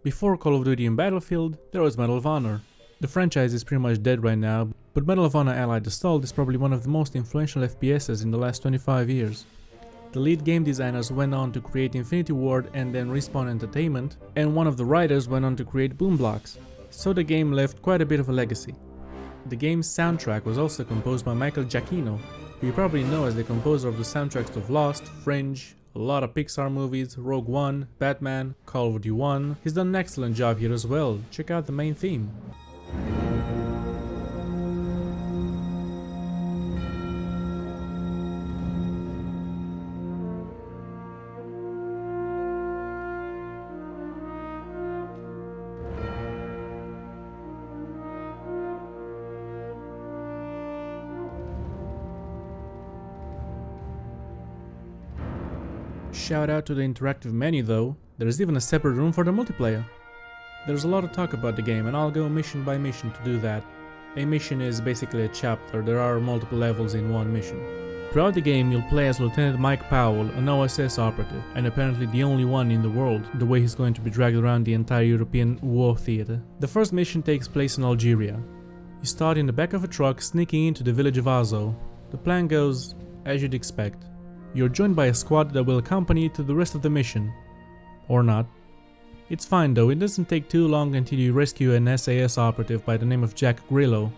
Before Call of Duty and Battlefield, there was Medal of Honor. The franchise is pretty much dead right now, but Medal of Honor Allied Assault is probably one of the most influential FPSs in the last 25 years. The lead game designers went on to create Infinity Ward and then Respawn Entertainment, and one of the writers went on to create Boom Blocks, so the game left quite a bit of a legacy. The game's soundtrack was also composed by Michael Giacchino, who you probably know as the composer of the soundtracks of Lost, Fringe, a lot of Pixar movies, Rogue One, Batman, Call of Duty 1. He's done an excellent job here as well. Check out the main theme. Shout out to the interactive menu though, there's even a separate room for the multiplayer. There's a lot of talk about the game and I'll go mission by mission to do that. A mission is basically a chapter, there are multiple levels in one mission. Throughout the game you'll play as Lieutenant Mike Powell, an OSS operative, and apparently the only one in the world, the way he's going to be dragged around the entire European war theater. The first mission takes place in Algeria. You start in the back of a truck sneaking into the village of Azo. The plan goes as you'd expect. You're joined by a squad that will accompany you to the rest of the mission. Or not. It's fine though, it doesn't take too long until you rescue an SAS operative by the name of Jack Grillo.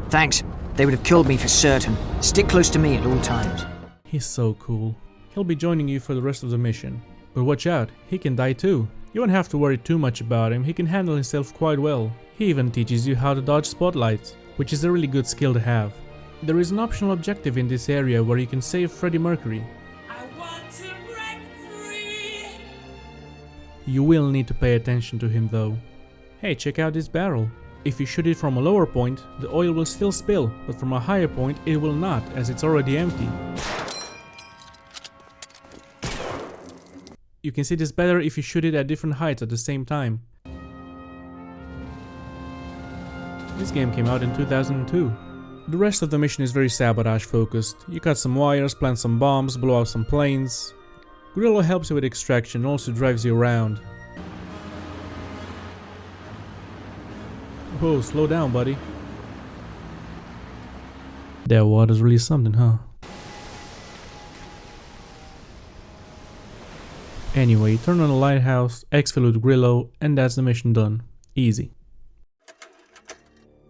Thanks. They would have killed me for certain. Stick close to me at all times. He's so cool. He'll be joining you for the rest of the mission. But watch out, he can die too. You won't have to worry too much about him, he can handle himself quite well. He even teaches you how to dodge spotlights, which is a really good skill to have. There is an optional objective in this area where you can save Freddie Mercury. I want to break free. You will need to pay attention to him though. Hey, check out this barrel. If you shoot it from a lower point, the oil will still spill, but from a higher point it will not, as it's already empty. You can see this better if you shoot it at different heights at the same time. This game came out in 2002. The rest of the mission is very sabotage focused. You cut some wires, plant some bombs, blow up some planes. Grillo helps you with extraction and also drives you around. Whoa, slow down buddy. That water's really something, huh? Anyway, turn on the lighthouse, exfil with Grillo, and that's the mission done. Easy.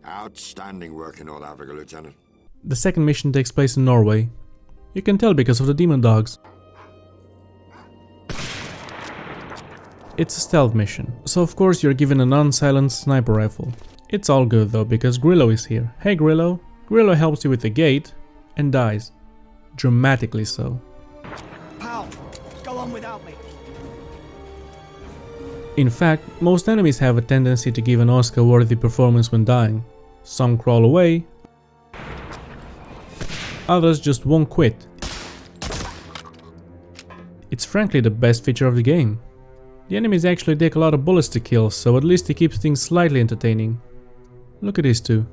Outstanding work in all Africa, Lieutenant. The second mission takes place in Norway. You can tell because of the demon dogs. It's a stealth mission, so of course you're given an unsilenced sniper rifle. It's all good though because Grillo is here. Hey Grillo. Grillo helps you with the gate and dies. Dramatically so. Pal, go on without me. In fact, most enemies have a tendency to give an Oscar-worthy performance when dying. Some crawl away, others just won't quit. It's frankly the best feature of the game. The enemies actually take a lot of bullets to kill, so at least it keeps things slightly entertaining. Look at these two.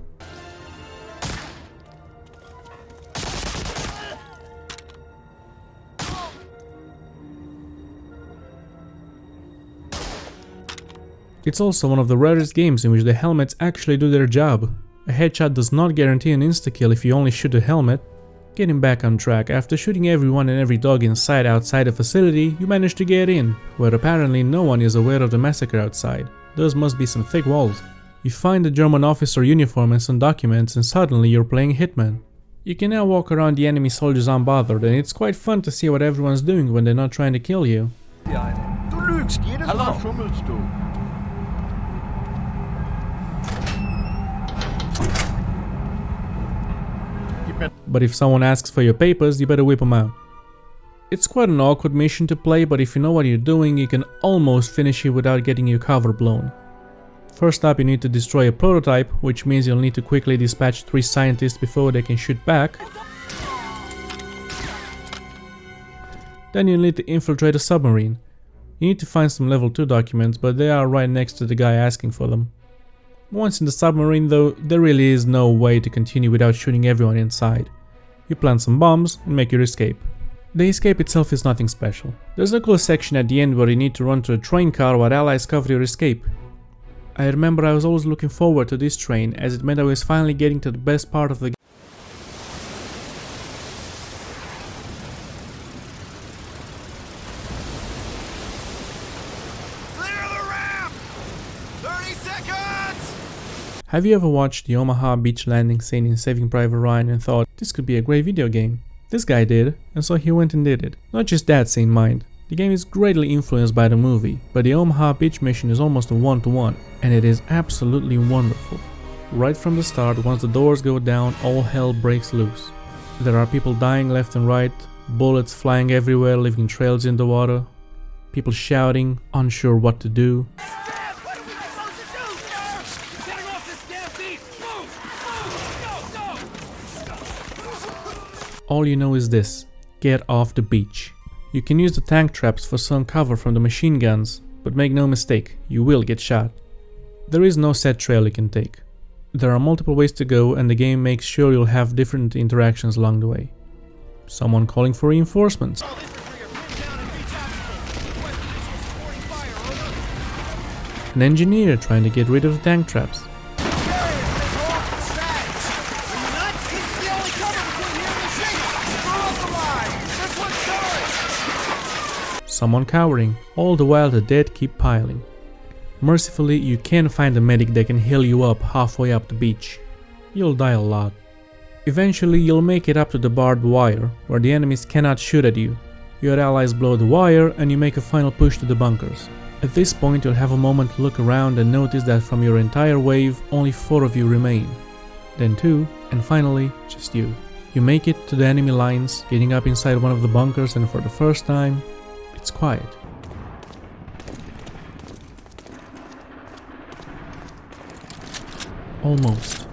It's also one of the rarest games in which the helmets actually do their job. A headshot does not guarantee an insta-kill if you only shoot the helmet. Getting back on track, after shooting everyone and every dog inside outside the facility, you manage to get in, where apparently no one is aware of the massacre outside. Those must be some thick walls. You find the German officer uniform and some documents and suddenly you're playing Hitman. You can now walk around the enemy soldiers unbothered and it's quite fun to see what everyone's doing when they're not trying to kill you. Du lügst jedes Mal, schummelst du. But if someone asks for your papers, you better whip them out. It's quite an awkward mission to play, but if you know what you're doing, you can almost finish it without getting your cover blown. First up, you need to destroy a prototype, which means you'll need to quickly dispatch 3 scientists before they can shoot back. Then you'll need to infiltrate a submarine. You need to find some level 2 documents, but they are right next to the guy asking for them. Once in the submarine though, there really is no way to continue without shooting everyone inside. You plant some bombs and make your escape. The escape itself is nothing special. There's a cool section at the end where you need to run to a train car while allies cover your escape. I remember I was always looking forward to this train as it meant I was finally getting to the best part of the game. Clear the ramp! 30 seconds! Have you ever watched the Omaha Beach landing scene in Saving Private Ryan and thought, this could be a great video game? This guy did, and so he went and did it. Not just that scene, mind. The game is greatly influenced by the movie, but the Omaha Beach Mission is almost a one-to-one, and it is absolutely wonderful. Right from the start, once the doors go down, all hell breaks loose. There are people dying left and right, bullets flying everywhere, leaving trails in the water, people shouting, unsure what to do. What are we supposed to do, sir? Get her off this damn beach! Move! Go! All you know is this: get off the beach. You can use the tank traps for some cover from the machine guns, but make no mistake, you will get shot. There is no set trail you can take. There are multiple ways to go, and the game makes sure you'll have different interactions along the way. Someone calling for reinforcements. An engineer trying to get rid of the tank traps. Someone cowering, all the while the dead keep piling. Mercifully, you can find a medic that can heal you up halfway up the beach. You'll die a lot. Eventually, you'll make it up to the barbed wire, where the enemies cannot shoot at you. Your allies blow the wire and you make a final push to the bunkers. At this point, you'll have a moment to look around and notice that from your entire wave, only 4 of you remain. Then 2, and finally, just you. You make it to the enemy lines, getting up inside one of the bunkers, and for the first time, it's quiet. Almost.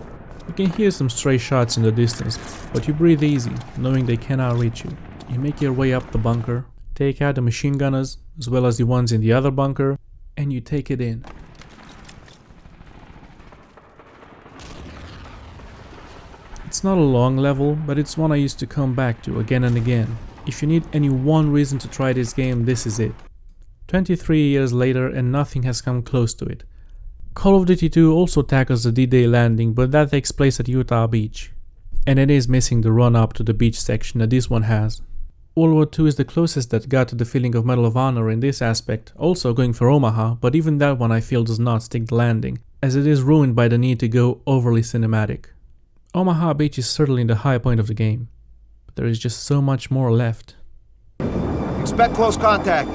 You can hear some stray shots in the distance, but you breathe easy, knowing they cannot reach you. You make your way up the bunker, take out the machine gunners, as well as the ones in the other bunker, and you take it in. It's not a long level, but it's one I used to come back to again and again. If you need any one reason to try this game, this is it. 23 years later and nothing has come close to it. Call of Duty 2 also tackles the D-Day landing, but that takes place at Utah Beach. And it is missing the run-up to the beach section that this one has. Overlord 2 is the closest that got to the feeling of Medal of Honor in this aspect, also going for Omaha, but even that one I feel does not stick the landing, as it is ruined by the need to go overly cinematic. Omaha Beach is certainly the high point of the game. There is just so much more left. Expect close contact.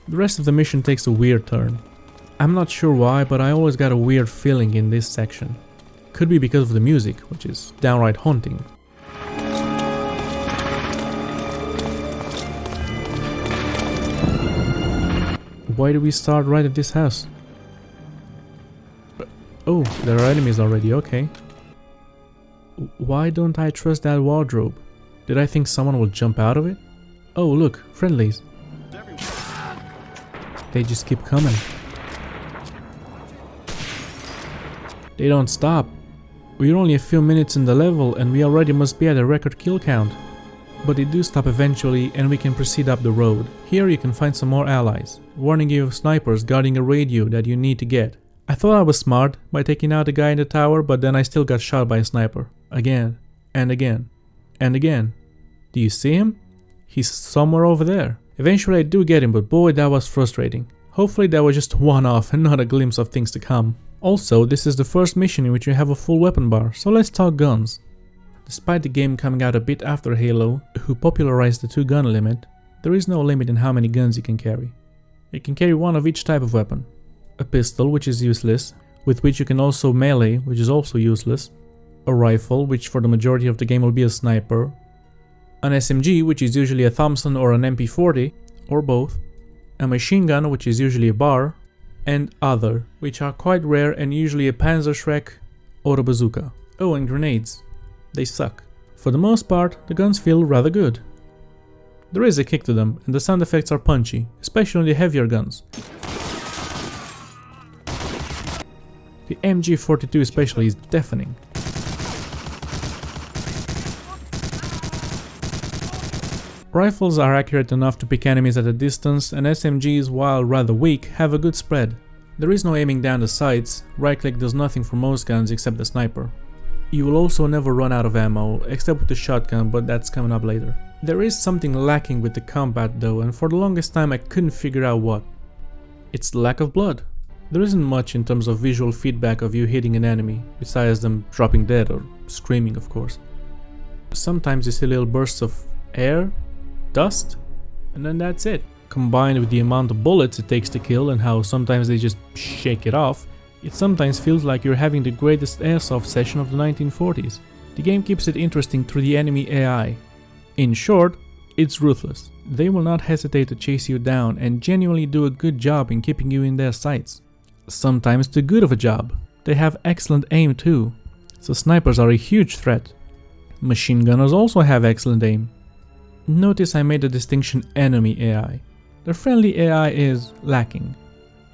The rest of the mission takes a weird turn. I'm not sure why, but I always got a weird feeling in this section. Could be because of the music, which is downright haunting. Why do we start right at this house? Oh, there are enemies already, okay. Why don't I trust that wardrobe? Did I think someone will jump out of it? Oh look, friendlies. They just keep coming. They don't stop. We're only a few minutes in the level and we already must be at a record kill count. But they do stop eventually and we can proceed up the road. Here you can find some more allies, warning you of snipers guarding a radio that you need to get. I thought I was smart by taking out the guy in the tower, but then I still got shot by a sniper. Again, and again, and again. Do you see him? He's somewhere over there. Eventually I do get him, but boy, that was frustrating. Hopefully that was just a one-off and not a glimpse of things to come. Also, this is the first mission in which you have a full weapon bar, so let's talk guns. Despite the game coming out a bit after Halo, who popularized the 2-gun limit, there is no limit in how many guns you can carry. You can carry one of each type of weapon. A pistol, which is useless, with which you can also melee, which is also useless. A rifle, which for the majority of the game will be a sniper. An SMG, which is usually a Thompson or an MP40, or both. A machine gun, which is usually a bar. And other, which are quite rare and usually a Panzerschreck or a bazooka. Oh, and grenades. They suck. For the most part, the guns feel rather good. There is a kick to them, and the sound effects are punchy, especially on the heavier guns. The MG42 especially is deafening. Rifles are accurate enough to pick enemies at a distance, and SMGs, while rather weak, have a good spread. There is no aiming down the sights, right click does nothing for most guns except the sniper. You will also never run out of ammo, except with the shotgun, but that's coming up later. There is something lacking with the combat though, and for the longest time I couldn't figure out what. It's the lack of blood. There isn't much in terms of visual feedback of you hitting an enemy, besides them dropping dead or screaming of course. Sometimes you see little bursts of air, dust, and then that's it. Combined with the amount of bullets it takes to kill and how sometimes they just shake it off, it sometimes feels like you're having the greatest airsoft session of the 1940s. The game keeps it interesting through the enemy AI. In short, it's ruthless. They will not hesitate to chase you down and genuinely do a good job in keeping you in their sights. Sometimes too good of a job. They have excellent aim too, so snipers are a huge threat. Machine gunners also have excellent aim. Notice I made the distinction enemy AI. Their friendly AI is lacking.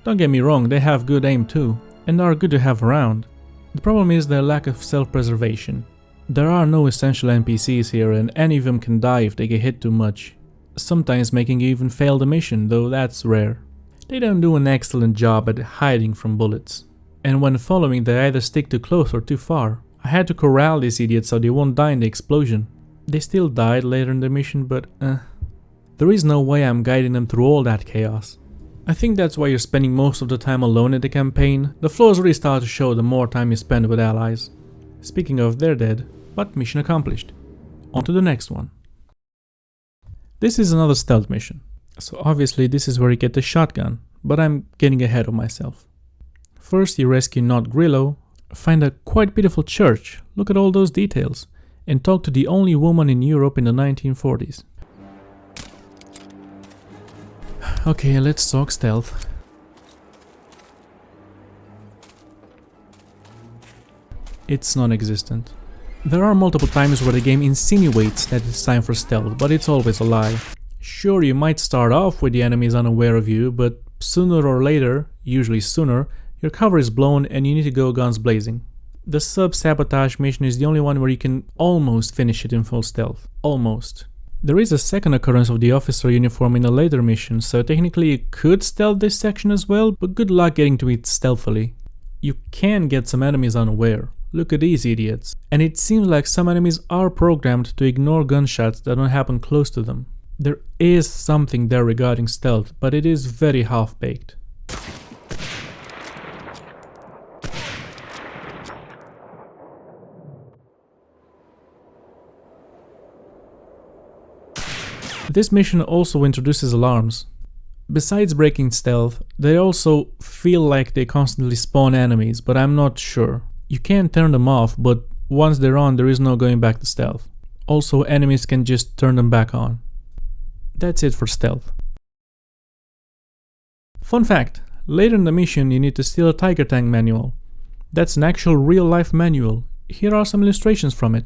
Don't get me wrong, they have good aim too, and are good to have around. The problem is their lack of self-preservation. There are no essential NPCs here, and any of them can die if they get hit too much, sometimes making you even fail the mission, though that's rare. They don't do an excellent job at hiding from bullets, and when following they either stick too close or too far. I had to corral these idiots so they won't die in the explosion. They still died later in the mission, but there is no way I'm guiding them through all that chaos. I think that's why you're spending most of the time alone in the campaign. The flaws really start to show the more time you spend with allies. Speaking of, they're dead, but mission accomplished. On to the next one. This is another stealth mission, so obviously this is where you get the shotgun, but I'm getting ahead of myself. First you rescue Not Grillo, find a quite beautiful church, look at all those details, and talk to the only woman in Europe in the 1940s. Okay, let's talk stealth. It's non-existent. There are multiple times where the game insinuates that it's time for stealth, but it's always a lie. Sure, you might start off with the enemies unaware of you, but sooner or later, usually sooner, your cover is blown and you need to go guns blazing. The sub-sabotage mission is the only one where you can almost finish it in full stealth. Almost. There is a second occurrence of the officer uniform in a later mission, so technically you could stealth this section as well, but good luck getting to it stealthily. You can get some enemies unaware. Look at these idiots. And it seems like some enemies are programmed to ignore gunshots that don't happen close to them. There is something there regarding stealth, but it is very half-baked. This mission also introduces alarms. Besides breaking stealth, they also feel like they constantly spawn enemies, but I'm not sure. You can turn them off, but once they're on, there is no going back to stealth. Also, enemies can just turn them back on. That's it for stealth. Fun fact, later in the mission you need to steal a Tiger Tank manual. That's an actual real-life manual. Here are some illustrations from it.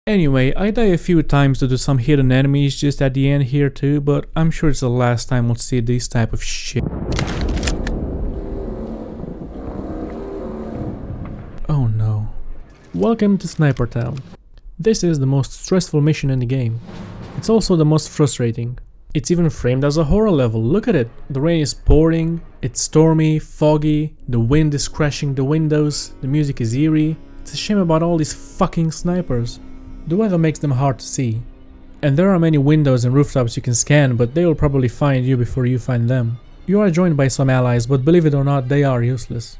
Anyway, I die a few times to do some hidden enemies just at the end here too, but I'm sure it's the last time we'll see this type of shit. Oh no. Welcome to Sniper Town. This is the most stressful mission in the game. It's also the most frustrating. It's even framed as a horror level, look at it! The rain is pouring, it's stormy, foggy, the wind is crashing the windows, the music is eerie. It's a shame about all these fucking snipers. The weather makes them hard to see. And there are many windows and rooftops you can scan, but they will probably find you before you find them. You are joined by some allies, but believe it or not, they are useless.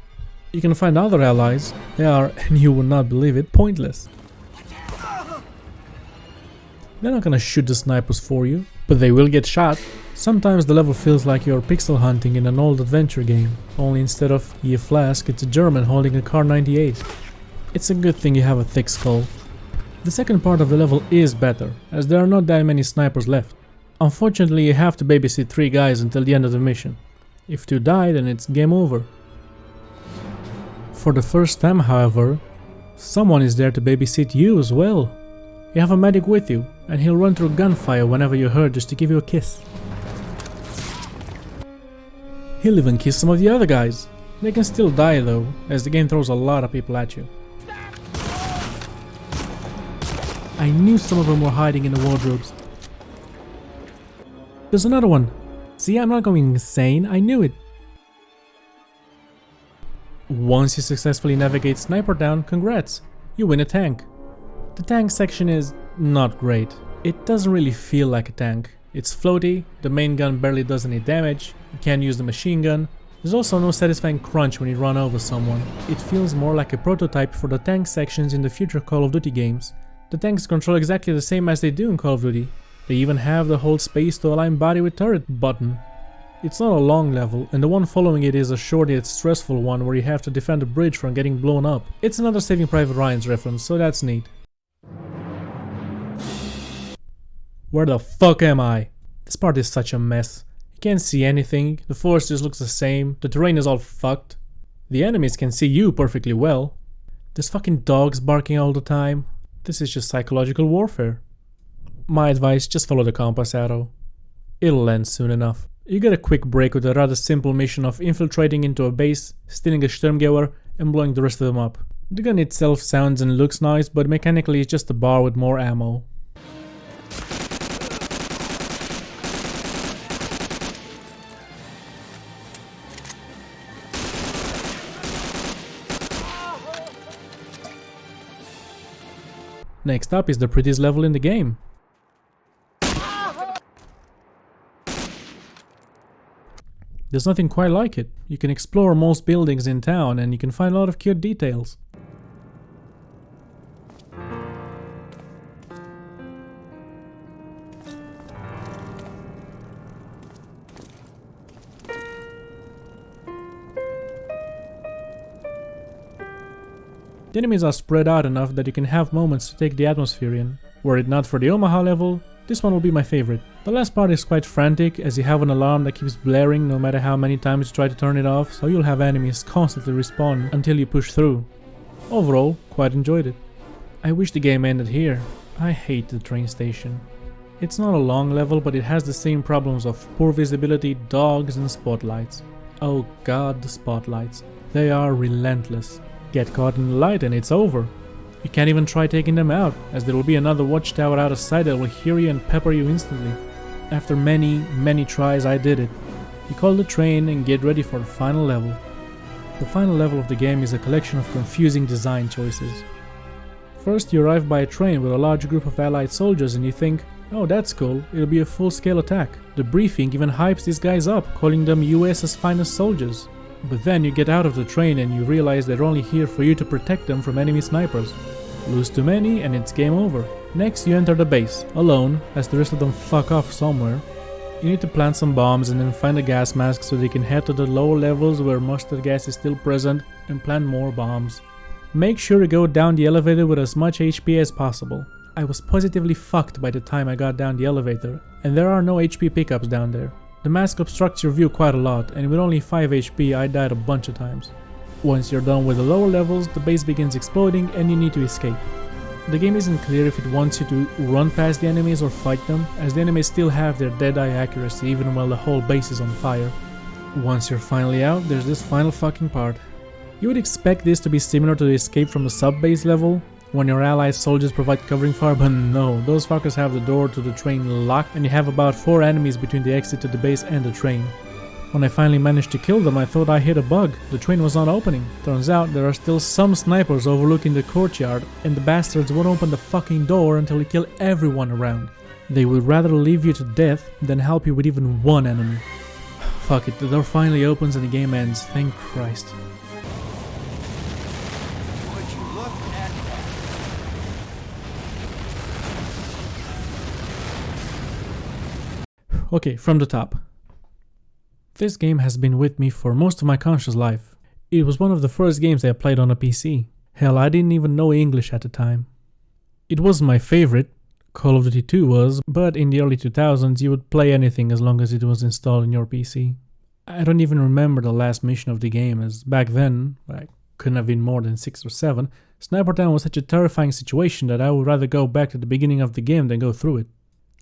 You can find other allies, they are, and you will not believe it, pointless. They're not gonna shoot the snipers for you, but they will get shot. Sometimes the level feels like you're pixel hunting in an old adventure game, only instead of Ye Flask, it's a German holding a Kar 98. It's a good thing you have a thick skull. The second part of the level is better, as there are not that many snipers left. Unfortunately, you have to babysit 3 guys until the end of the mission. If 2 die, then it's game over. For the first time, however, someone is there to babysit you as well. You have a medic with you, and he'll run through gunfire whenever you're hurt just to give you a kiss. He'll even kiss some of the other guys. They can still die though, as the game throws a lot of people at you. I knew some of them were hiding in the wardrobes. There's another one! See, I'm not going insane, I knew it! Once you successfully navigate Sniper down, congrats! You win a tank. The tank section is not great. It doesn't really feel like a tank. It's floaty, the main gun barely does any damage, you can't use the machine gun. There's also no satisfying crunch when you run over someone. It feels more like a prototype for the tank sections in the future Call of Duty games. The tanks control exactly the same as they do in Call of Duty. They even have the hold space to align body with turret button. It's not a long level, and the one following it is a short yet stressful one where you have to defend a bridge from getting blown up. It's another Saving Private Ryan's reference, so that's neat. Where the fuck am I? This part is such a mess. You can't see anything, the forest just looks the same, the terrain is all fucked. The enemies can see you perfectly well. There's fucking dogs barking all the time. This is just psychological warfare. My advice, just follow the compass arrow. It'll end soon enough. You get a quick break with a rather simple mission of infiltrating into a base, stealing a Sturmgewehr, and blowing the rest of them up. The gun itself sounds and looks nice, but mechanically it's just a bar with more ammo. Next up is the prettiest level in the game. There's nothing quite like it. You can explore most buildings in town and you can find a lot of cute details. The enemies are spread out enough that you can have moments to take the atmosphere in. Were it not for the Omaha level, this one will be my favorite. The last part is quite frantic as you have an alarm that keeps blaring no matter how many times you try to turn it off, so you'll have enemies constantly respawn until you push through. Overall, quite enjoyed it. I wish the game ended here. I hate the train station. It's not a long level, but it has the same problems of poor visibility, dogs and spotlights. Oh god, the spotlights. They are relentless. Get caught in the light and it's over. You can't even try taking them out, as there will be another watchtower out of sight that will hear you and pepper you instantly. After many tries I did it. You call the train and get ready for the final level. The final level of the game is a collection of confusing design choices. First you arrive by a train with a large group of allied soldiers and you think, oh that's cool, it'll be a full-scale attack. The briefing even hypes these guys up, calling them US's finest soldiers. But then you get out of the train and you realize they're only here for you to protect them from enemy snipers. Lose too many and it's game over. Next you enter the base, alone, as the rest of them fuck off somewhere. You need to plant some bombs and then find a gas mask so they can head to the lower levels where mustard gas is still present and plant more bombs. Make sure to go down the elevator with as much HP as possible. I was positively fucked by the time I got down the elevator, and there are no HP pickups down there. The mask obstructs your view quite a lot, and with only 5 HP I died a bunch of times. Once you're done with the lower levels, the base begins exploding and you need to escape. The game isn't clear if it wants you to run past the enemies or fight them, as the enemies still have their dead-eye accuracy even while the whole base is on fire. Once you're finally out, there's this final fucking part. You would expect this to be similar to the escape from the sub-base level, when your allied soldiers provide covering fire, but no, those fuckers have the door to the train locked and you have about 4 enemies between the exit to the base and the train. When I finally managed to kill them, I thought I hit a bug. The train was not opening. Turns out there are still some snipers overlooking the courtyard and the bastards won't open the fucking door until you kill everyone around. They would rather leave you to death than help you with even one enemy. Fuck it, the door finally opens and the game ends, thank Christ. Okay, from the top. This game has been with me for most of my conscious life. It was one of the first games I played on a PC. Hell, I didn't even know English at the time. It wasn't my favorite, Call of Duty 2 was, but in the early 2000s you would play anything as long as it was installed in your PC. I don't even remember the last mission of the game, as back then, I couldn't have been more than 6 or 7, Sniper Town was such a terrifying situation that I would rather go back to the beginning of the game than go through it.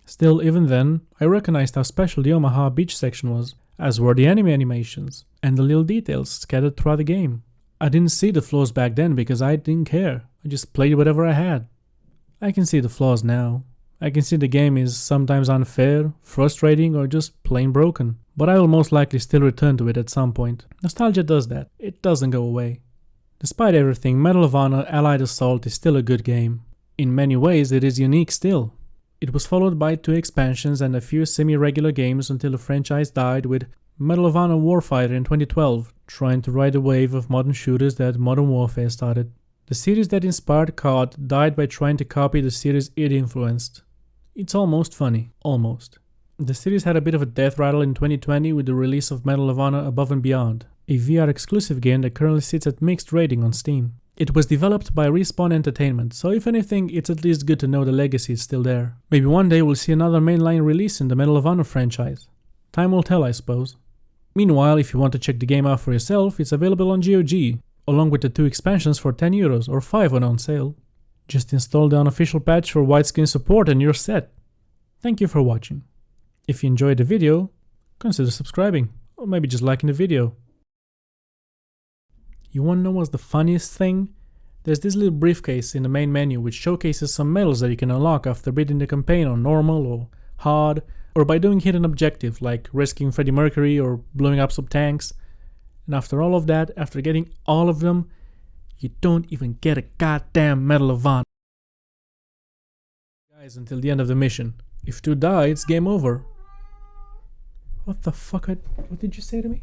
Still, even then, I recognized how special the Omaha Beach section was. as were the enemy animations and the little details scattered throughout the game. I didn't see the flaws back then because I didn't care. I just played whatever I had. I can see the flaws now. I can see the game is sometimes unfair, frustrating, or just plain broken. But I will most likely still return to it at some point. Nostalgia does that. It doesn't go away. Despite everything, Medal of Honor Allied Assault is still a good game. In many ways, it is unique still. It was followed by 2 expansions and a few semi-regular games until the franchise died with Medal of Honor Warfighter in 2012, trying to ride the wave of modern shooters that Modern Warfare started. The series that inspired COD died by trying to copy the series it influenced. It's almost funny. Almost. The series had a bit of a death rattle in 2020 with the release of Medal of Honor Above and Beyond, a VR exclusive game that currently sits at mixed rating on Steam. It was developed by Respawn Entertainment, so if anything, it's at least good to know the legacy is still there. Maybe one day we'll see another mainline release in the Medal of Honor franchise. Time will tell, I suppose. Meanwhile, if you want to check the game out for yourself, it's available on GOG, along with the 2 expansions for €10 or $5 when on sale. Just install the unofficial patch for widescreen support and you're set. Thank you for watching. If you enjoyed the video, consider subscribing, or maybe just liking the video. You wanna know what's the funniest thing? There's this little briefcase in the main menu which showcases some medals that you can unlock after beating the campaign on normal or hard, or by doing hidden objectives like rescuing Freddie Mercury or blowing up some tanks. And after all of that, after getting all of them, you don't even get a goddamn Medal of Honor. Guys, until the end of the mission. If 2 die, it's game over. What the fuck? What did you say to me?